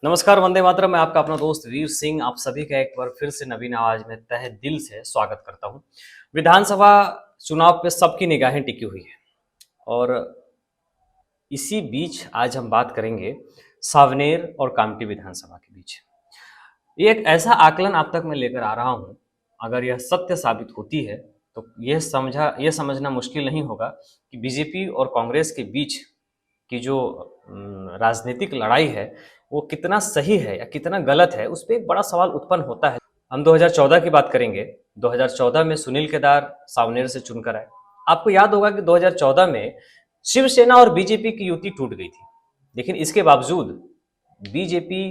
नमस्कार, वंदे मातरम। मैं आपका अपना दोस्त वीर सिंह आप सभी का एक बार फिर से नवीन आवाज में तहे दिल से स्वागत करता हूं। विधानसभा चुनाव पे सबकी निगाहें टिकी हुई है और इसी बीच आज हम बात करेंगे सावनेर और कामठी विधानसभा के बीच। ये एक ऐसा आकलन आप तक मैं लेकर आ रहा हूं, अगर यह सत्य साबित होती है तो यह समझना मुश्किल नहीं होगा कि बीजेपी और कांग्रेस के बीच की जो राजनीतिक लड़ाई है वो कितना सही है या कितना गलत है, उस पर एक बड़ा सवाल उत्पन्न होता है। हम 2014 की बात करेंगे। 2014 में सुनील केदार सावनेर से चुनकर आए। आपको याद होगा कि 2014 में शिवसेना और बीजेपी की युति टूट गई थी, लेकिन इसके बावजूद बीजेपी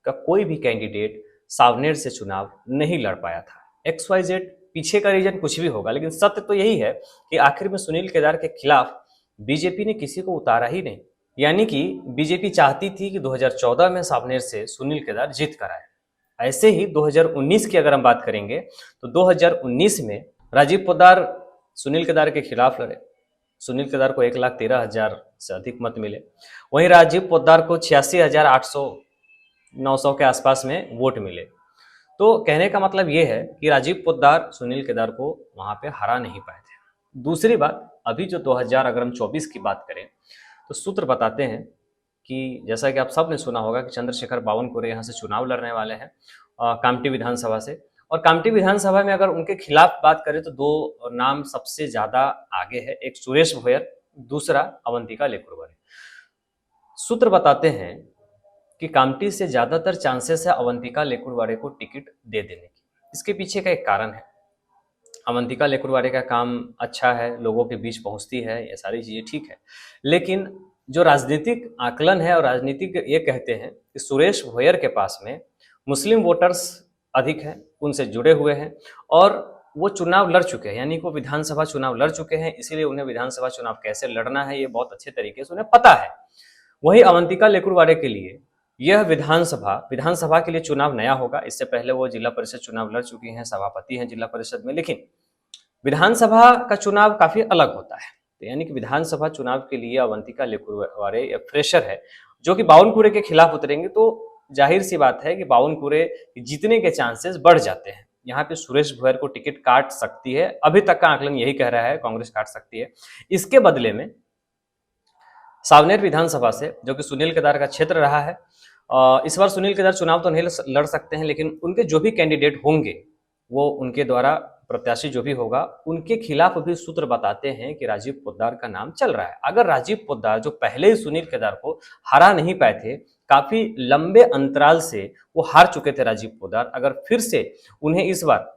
का कोई भी कैंडिडेट सावनेर से चुनाव नहीं लड़ पाया था। एक्स वाई जेड पीछे का रीजन कुछ भी होगा, लेकिन सत्य तो यही है कि आखिर में सुनील केदार के खिलाफ बीजेपी ने किसी को उतारा ही नहीं। यानी कि बीजेपी चाहती थी कि 2014 में सावनेर से सुनील केदार जीत कर आए। ऐसे ही 2019 की अगर हम बात करेंगे तो 2019 में राजीव पोद्दार सुनील केदार के खिलाफ लड़े। सुनील केदार को 1,13,000 से अधिक मत मिले। वहीं राजीव पोद्दार को 86,800 900 के आसपास में वोट मिले। तो कहने का मतलब ये है कि राजीव पोद्दार सुनील केदार को वहां पे हरा नहीं पाए थे। दूसरी बात, अभी जो 2000 अगर हम 24 की बात करें तो सूत्र बताते हैं कि जैसा कि आप सब ने सुना होगा कि चंद्रशेखर बावनकुरे यहाँ से चुनाव लड़ने वाले हैं कामठी विधानसभा से। और कामठी विधानसभा में अगर उनके खिलाफ बात करें तो दो नाम सबसे ज्यादा आगे है, एक सुरेश भोयर, दूसरा अवंतिका लेकुरवारे। सूत्र बताते हैं कि कामठी से ज्यादातर चांसेस है अवंतिका लेकुरवारे को टिकट दे देने की। इसके पीछे का एक कारण है, अवंतिका लेकुरवारे का काम अच्छा है, लोगों के बीच पहुंचती है, ये सारी चीजें ठीक है। लेकिन जो राजनीतिक आकलन है और राजनीतिक ये कहते हैं कि सुरेश भोयर के पास में मुस्लिम वोटर्स अधिक हैं, उनसे जुड़े हुए हैं और वो चुनाव लड़ चुके हैं, यानी कि वो विधानसभा चुनाव लड़ चुके हैं, इसीलिए उन्हें विधानसभा चुनाव कैसे लड़ना है ये बहुत अच्छे तरीके से उन्हें पता है। वही अवंतिका लेकुरवारे के लिए यह विधानसभा के लिए चुनाव नया होगा। इससे पहले वो जिला परिषद चुनाव लड़ चुकी हैं, सभापति हैं जिला परिषद में, लेकिन विधानसभा का चुनाव काफी अलग होता है। तो यानी कि विधानसभा चुनाव के लिए अवंतिका लेकुरवारे या फ्रेशर है जो कि बावनकुरे के खिलाफ उतरेंगे, तो जाहिर सी बात है कि बावनकुरे जीतने के चांसेस बढ़ जाते हैं। यहाँ पे सुरेश भोयर को टिकट काट सकती है, अभी तक का आकलन यही कह रहा है, कांग्रेस काट सकती है। इसके बदले में सावनेर विधानसभा से, जो कि सुनील केदार का क्षेत्र रहा है, इस बार सुनील केदार चुनाव तो नहीं लड़ सकते हैं, लेकिन उनके जो भी कैंडिडेट होंगे वो उनके द्वारा प्रत्याशी जो भी होगा उनके खिलाफ भी सूत्र बताते हैं कि राजीव पोद्दार का नाम चल रहा है। अगर राजीव पोद्दार जो पहले ही सुनील केदार को हरा नहीं पाए थे, काफी लंबे अंतराल से वो हार चुके थे राजीव पोद्दार, अगर फिर से उन्हें इस बार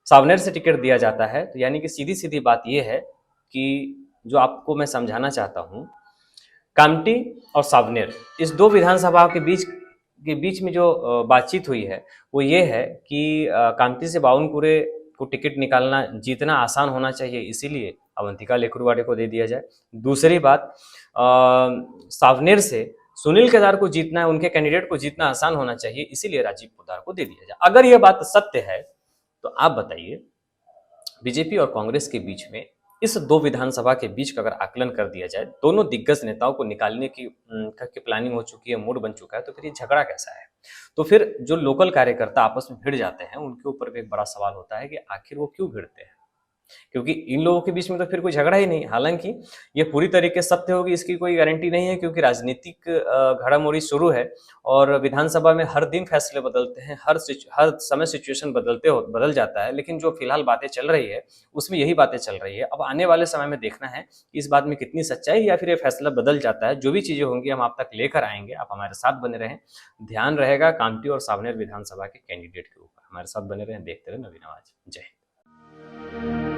सावनेर से टिकट दिया जाता है तो यानी कि सीधी सीधी बात यह है कि जो आपको मैं समझाना चाहता हूं, कामठी और सावनेर इस दो विधानसभा के बीच में जो बातचीत हुई है वो ये है कि कामठी से बावनकुरे को टिकट निकालना जीतना आसान होना चाहिए, इसीलिए अवंतिका लेकुरवारे को दे दिया जाए। दूसरी बात, सावनेर से सुनील केदार को जीतना है, उनके कैंडिडेट को जीतना आसान होना चाहिए, इसीलिए राजीव पोद्दार को दे दिया जाए। अगर यह बात सत्य है तो आप बताइए, बीजेपी और कांग्रेस के बीच में इस दो विधानसभा के बीच का अगर आकलन कर दिया जाए, दोनों दिग्गज नेताओं को निकालने की प्लानिंग हो चुकी है, मूड बन चुका है, तो फिर ये झगड़ा कैसा है? तो फिर जो लोकल कार्यकर्ता आपस में भिड़ जाते हैं उनके ऊपर भी एक बड़ा सवाल होता है कि आखिर वो क्यों भिड़ते हैं, क्योंकि इन लोगों के बीच में तो फिर कोई झगड़ा ही नहीं। हालांकि ये पूरी तरीके से सत्य होगी इसकी कोई गारंटी नहीं है, क्योंकि राजनीतिक घड़ामोड़ी शुरू है और विधानसभा में हर दिन फैसले बदलते हैं, हर समय सिचुएशन बदल जाता है। लेकिन जो फिलहाल बातें चल रही है उसमें यही बातें चल रही है। अब आने वाले समय में देखना है कि इस बात में कितनी सच्चाई या फिर ये फैसला बदल जाता है। जो भी चीजें होंगी हम आप तक लेकर आएंगे, आप हमारे साथ बने रहें। ध्यान रहेगा कामठी और सावनेर विधानसभा के कैंडिडेट के ऊपर। हमारे साथ बने रहें, देखते रहे नवीन आवाज। जय हिंद।